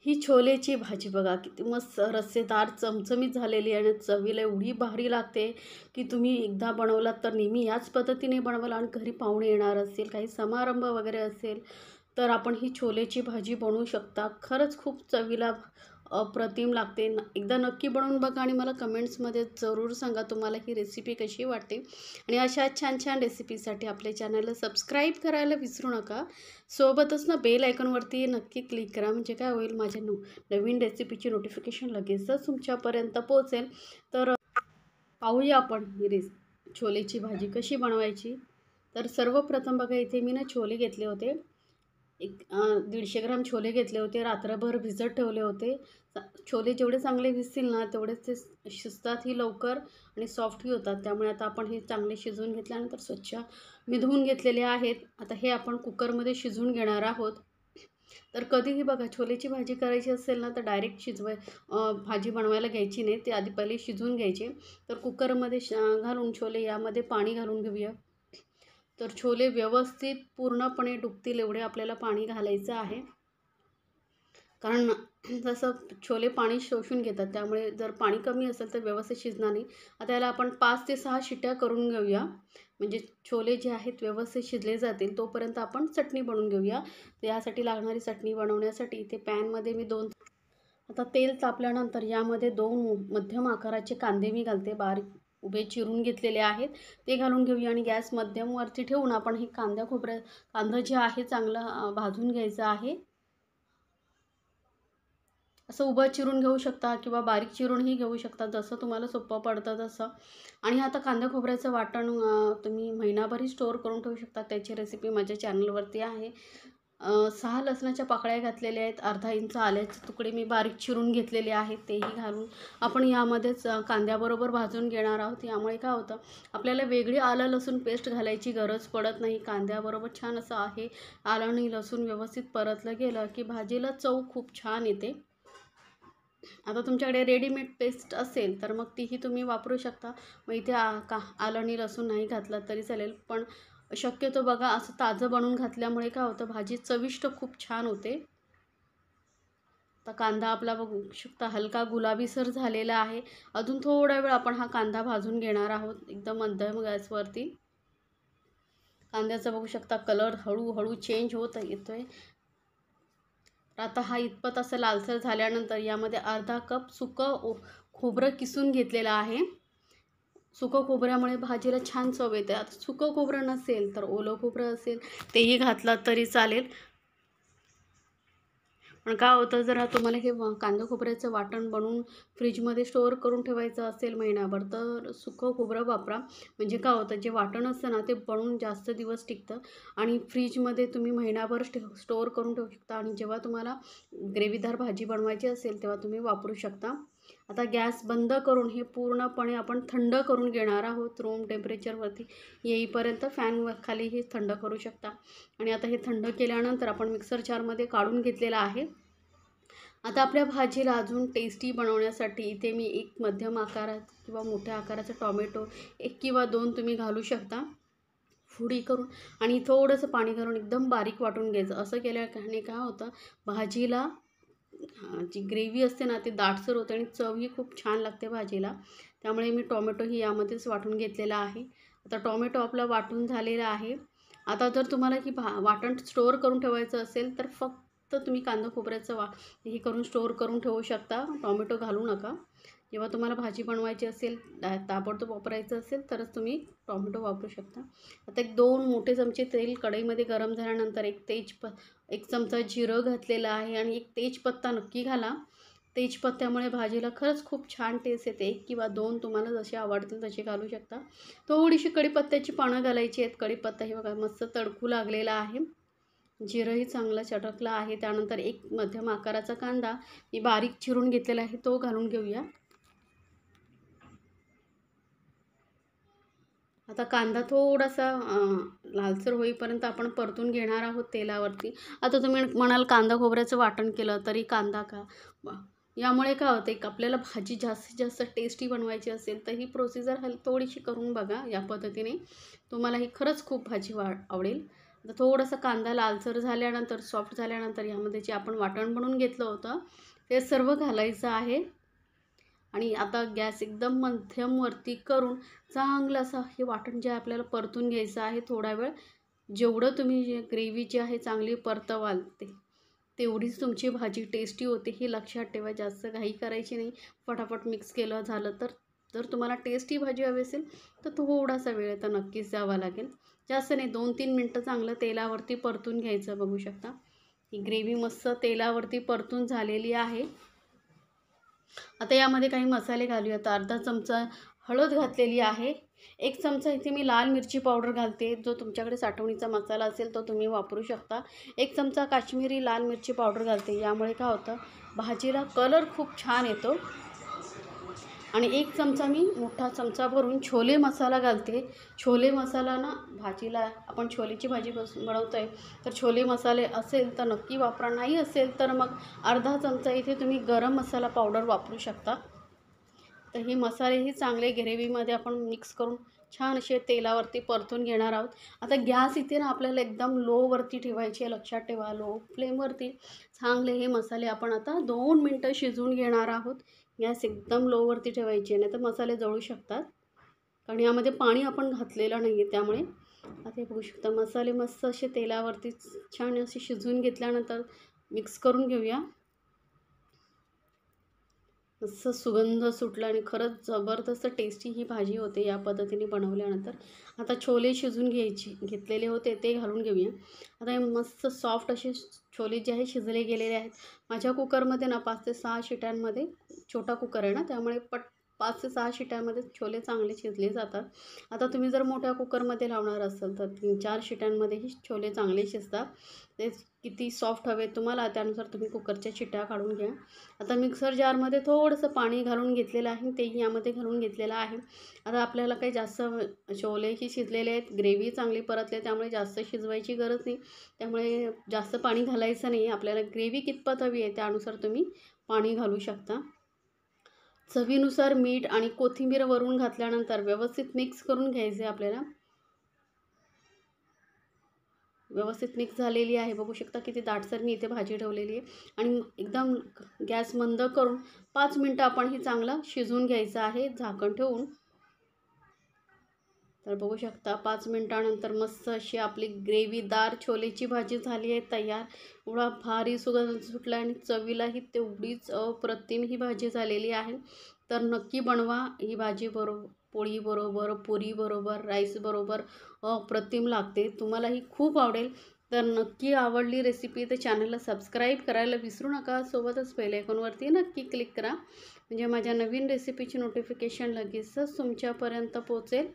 ही छोलेची भाजी बघा किती मस्त रस्सेदार चमचमीत झालेली आहे आणि चवीला एवढी भारी लागते की तुम्ही एकदा बनवलात तर नेहमी याच पद्धतीने बनवाल. आणि घरी पाहुणे येणार असतील, काही समारंभ वगैरे असेल तर आपण ही छोलेची भाजी बनवू शकता. खरंच खूप चवीला अप्रतिम लागते. एकदा नक्की बनवून बघा आणि मला कमेंट्समध्ये जरूर सांगा तुम्हाला ही रेसिपी कशी वाटते. आणि अशा छान छान रेसिपीसाठी आपल्या चॅनलला सबस्क्राईब करायला विसरू नका. सोबतच ना बेल आयकॉनवरती नक्की क्लिक करा, म्हणजे काय होईल, माझ्या नवीन रेसिपीची नोटिफिकेशन लगेचच तुमच्यापर्यंत पोहोचेल. तर पाहूया आपण ही छोलेची भाजी कशी बनवायची. तर सर्वप्रथम बघा, इथे मी ना छोले घेतले होते. 150 ग्राम छोले घेतले होते, रात्रभर भिजत ठेवले होते. छोले जेवढे चांगले भिजतील ना तेवढेच ते शिजतातही लवकर आणि सॉफ्टही होतात. त्यामुळे आता आपण हे चांगले शिजवून घेतल्यानंतर स्वच्छ मी धुवून घेतलेले आहेत. आता हे आपण कुकरमध्ये शिजवून घेणार आहोत. तर कधीही बघा, छोलेची भाजी करायची असेल ना तर डायरेक्ट भाजी बनवायला घ्यायची नाही, ते आधी पहिले शिजवून घ्यायचे. तर कुकरमध्ये घालून छोले यामध्ये पाणी घालून घेऊया. तर छोले व्यवस्थित पूर्णपणे डुबतील एवढे आपल्याला पाणी घालायचं आहे, कारण जसं छोले पाणी शोषून घेतात, त्यामुळे जर पाणी कमी असेल तर व्यवस्थित शिजणार नाही. आता याला आपण 5 ते 6 शिट्ट्या करून घेऊया, म्हणजे छोले जे आहेत व्यवस्थित शिजले जातील. तोपर्यंत आपण चटणी बनवून घेऊया. तर यासाठी लागणारी चटणी बनवण्यासाठी इथे पॅनमध्ये मी आता तेल तापल्यानंतर यामध्ये 2 मध्यम आकाराचे कांदे मी घालते, बारीक उभे चिरून घेतलेले आहेत, ते घालून घेऊया. आणि गॅस मध्यमवरती ठेवून आपण हे कांदा जे आहे चांगलं भाजून घ्यायचं आहे. असं उभं चिरून घेऊ शकता किंवा बारीक चिरूनही घेऊ शकता, जसं तुम्हाला सोपं पडतं तसं. आणि आता कांदा खोबऱ्याचं वाटण तुम्ही महिनाभरही स्टोअर करून ठेवू शकता. त्याची रेसिपी माझ्या चॅनलवरती आहे. 6 लसणाच्या पाकळ्या घातलेल्या आहेत, अर्धा इंच आल्याचे तुकडे मी बारीक चिरून घेतलेले आहेत, तेही घालून आपण यामध्येच कांद्याबरोबर भाजून घेणार आहोत. यामुळे काय होतं, आपल्याला वेगळी आलं लसूण पेस्ट घालायची गरज पडत नाही. कांद्याबरोबर छान असं आहे आलं आणि लसूण व्यवस्थित परतलं गेलं की भाजीला चव खूप छान येते. आता तुमच्याकडे रेडीमेड पेस्ट असेल तर मग तीही तुम्ही वापरू शकता. मग इथे आलं आणि लसूण नाही घातलं तरी चालेल, पण शक्यतो बघा असं ताजं बनवून घातल्यामुळे काय होतं, भाजी चविष्ट खूप छान होते. आता कांदा आपला बघू शकता हलका गुलाबीसर झालेला आहे. अजून थोडा वेळ आपण हा कांदा भाजून घेणार आहोत, एकदम मध्यम गॅसवरती. कांद्याचा बघू शकता कलर हळूहळू चेंज होत येतोय. आता हा इतपत असं लालसर झाल्यानंतर यामध्ये अर्धा कप सुकं खोबरं किसून घेतलेलं आहे. सुकं खोबऱ्यामुळे भाजीला छान चव येते. आता सुकं खोबरं नसेल तर ओलं खोबरं असेल तेही घातलं तरी चालेल. पण काय होतं, जर तुम्हाला हे कांदा खोबऱ्याचं वाटण बनवून फ्रीजमध्ये स्टोअर करून ठेवायचं असेल महिनाभर, तर सुकं खोबरं वापरा. म्हणजे काय होतं, जे वाटण असतं ना ते बनवून जास्त दिवस टिकतं आणि फ्रीजमध्ये तुम्ही महिनाभर स्टोअर करून ठेवू शकता. आणि जेव्हा तुम्हाला ग्रेव्हीदार भाजी बनवायची असेल तेव्हा तुम्ही वापरू शकता. आता गॅस बंद करून हे पूर्णपणे आपण थंड करून घेणार आहोत. रूम टेम्परेचरवरती येईपर्यंत फॅन खाली हे थंड करू शकता. आणि आता हे थंड केल्यानंतर आपण मिक्सर जारमध्ये काढून घेतलेला आहे. आता आपल्या भाजीला अजून टेस्टी बनवण्यासाठी इथे मी एक मध्यम आकारात किंवा मोठ्या आकाराचा टॉमॅटो 1 किंवा 2 तुम्ही घालू शकता, फोडी करून. आणि थोडंसं पाणी घालून एकदम बारीक वाटून घ्यायचं. असं केल्याने काय होतं, भाजीला जी ग्रेव्ही असते ना ती दाटसर होते आणि चवही खूप छान लागते भाजीला. त्यामुळे मी टोमॅटोही यामध्येच वाटून घेतलेला आहे. आता टोमॅटो आपला वाटून झालेला आहे. आता जर तुम्हाला की वाटण स्टोअर करून ठेवायचं असेल तर फक्त तुम्ही कांदा खोबऱ्याचं हे करून स्टोअर करून ठेवू शकता, टोमॅटो घालू नका. जेव्हा तुम्हाला भाजी बनवायची असेल, ताबडतोब वापरायचं असेल तरच तुम्ही टोमॅटो वापरू शकता. आता 2 मोठे चमचे तेल कढईमध्ये गरम झाल्यानंतर एक चमचा जिरं घातलेलं आहे आणि 1 तेजपत्ता नक्की घाला. तेजपत्त्यामुळे भाजीला खरंच खूप छान टेस्ट येते. 1 किंवा 2 तुम्हाला जसे आवडतील तसे घालू शकता. थोडीशी कढीपत्त्याची पानं घालायची आहेत. कढीपत्ता हे बघा मस्त तडकू लागलेला आहे. जिरंही चांगलं चटकलं आहे. त्यानंतर एक मध्यम आकाराचा कांदा मी बारीक चिरून घेतलेला आहे, तो घालून घेऊया. आता कांदा थोडासा लालसर होईपर्यंत आपण परतून घेणार आहोत तेलावरती. आता तुम्ही म्हणाल कांदा खोबऱ्याचं वाटण केलं तरी कांदा का? यामुळे काय होतं, एक आपल्याला भाजी जास्तीत जास्त टेस्टी बनवायची असेल तर ही प्रोसिजर थोडीशी करून बघा. या पद्धतीने तुम्हाला ही खरंच खूप भाजी आवडेल. आता थोडंसं कांदा लालसर झाल्यानंतर, सॉफ्ट झाल्यानंतर यामध्ये जे आपण वाटण बनवून घेतलं होतं ते सर्व घालायचं आहे. आणि आता गॅस एकदम मध्यमवरती करून चांगलं असं हे वाटण जे आपल्याला परतून घ्यायचं आहे थोडा वेळ. जेवढं तुम्ही ग्रेव्ही जी आहे चांगली परतवाल तेवढीच तुमची भाजी टेस्टी होते, हे लक्षात ठेवा. जास्त घाई करायची नाही. फटाफट मिक्स केलं झालं तर. जर तुम्हाला टेस्टी भाजी हवी असेल तर थोडासा वेळ तर नक्कीच द्यावा लागेल. जास्त नाही, 2-3 मिनटं चांगलं तेलावरती परतून घ्यायचं. बघू शकता ही ग्रेव्ही मस्त तेलावरती परतून झालेली आहे. आता यामध्ये काही मसाले घालूया. तर अर्धा चमचा हळद घातलेली आहे. 1 चमचा इथे मी लाल मिरची पावडर घालते. जो तुमच्याकडे साठवणीचा मसाला असेल तो तुम्ही वापरू शकता. 1 चमचा काश्मीरी लाल मिरची पावडर घालते. यामुळे काय होतं, भाजीला कलर खूप छान येतो. आणि 1 चमचा मी मोठा चमचा भरून छोले मसाला घालते. छोले मसाला ना भाजीला, आपण छोलेची भाजी बनवतो आहे तर छोले मसाले असेल तर नक्की वापरा. नाही असेल तर मग अर्धा चमचा इथे तुम्ही गरम मसाला पावडर वापरू शकता. तर हे मसालेही चांगले ग्रेव्हीमध्ये आपण मिक्स करून छान असे तेलावरती परतून घेणार आहोत. आता गॅस इथे ना आपल्याला एकदम लोवरती ठेवायचे, लक्षात ठेवा. लो फ्लेमवरती चांगले हे मसाले आपण आता 2 मिनटं शिजवून घेणार आहोत. गॅस एकदम लोवरती ठेवायचे, नाही तर मसाले जळू शकतात. कारण यामध्ये पाणी आपण घातलेलं नाही आहे त्यामुळे. आता हे बघू शकता मसाले मस्त असे तेलावरती छान असे शिजवून घेतल्यानंतर मिक्स करून घेऊया. मस्त सुगंध सुटला आणि खरंच जबरदस्त टेस्टी ही भाजी होते या पद्धतीने बनवल्यानंतर. आता छोले शिजून घेतलेले होते ते घालून घेऊया. आता हे मस्त सॉफ्ट असे छोले जे आहे शिजले गेलेले आहेत. माझ्या कुकरमध्ये ना 5 ते 6 शिट्यांमध्ये, छोटा कुकर आहे ना त्यामुळे 5 ते 6 शिट्यांमध्ये छोले चांगले शिजले जातात. आता तुम्ही जर मोठ्या कुकरमध्ये लावणार असाल तर 3-4 शिट्यांमध्येही छोले चांगले शिजतात. ते किती सॉफ्ट हवे तुम्हाला त्यानुसार तुम्ही कुकरच्या शिट्ट्या काढून घ्या. आता मिक्सर जारमध्ये थोडंसं पाणी घालून घेतलेलं आहे, तेही यामध्ये घालून घेतलेलं आहे. आता आपल्याला काही जास्त छोलेही शिजलेले आहेत, ग्रेव्ही चांगली परतली त्यामुळे जास्त शिजवायची गरज नाही. त्यामुळे जास्त पाणी घालायचं नाही. आपल्याला ग्रेव्ही कितपत हवी आहे त्यानुसार तुम्ही पाणी घालू शकता. चवीनुसार मीठ आणि कोथिंबीर वरून घातल्यानंतर व्यवस्थित मिक्स करून घ्यायचे आपल्याला. व्यवस्थित मिक्स झालेली आहे. बघू शकता किती दाटसर मी इथे भाजी ठेवलेली आहे. आणि एकदम गॅस मंद करून 5 मिनटं आपण ही चांगलं शिजवून घ्यायचं आहे झाकण ठेवून. तर बघू शकता 5 मिनटानंतर मस्त अशी आपली ग्रेव्हीदार छोलेची भाजी झाली आहे तयार. एवढा भारी सुगंध सुटला आणि चवीलाही तेवढीच अप्रतिम ही भाजी झालेली आहे. तर नक्की बनवा ही भाजी. पोळीबरोबर, पुरीबरोबर, राईसबरोबर अप्रतिम लागते. तुम्हालाही खूप आवडेल. तर नक्की आवडली रेसिपी तर चॅनलला सबस्क्राईब करायला विसरू नका. सोबतच बेल आयकॉनवरती नक्की क्लिक करा म्हणजे माझ्या नवीन रेसिपीची नोटिफिकेशन लगेचच तुमच्यापर्यंत पोहोचेल.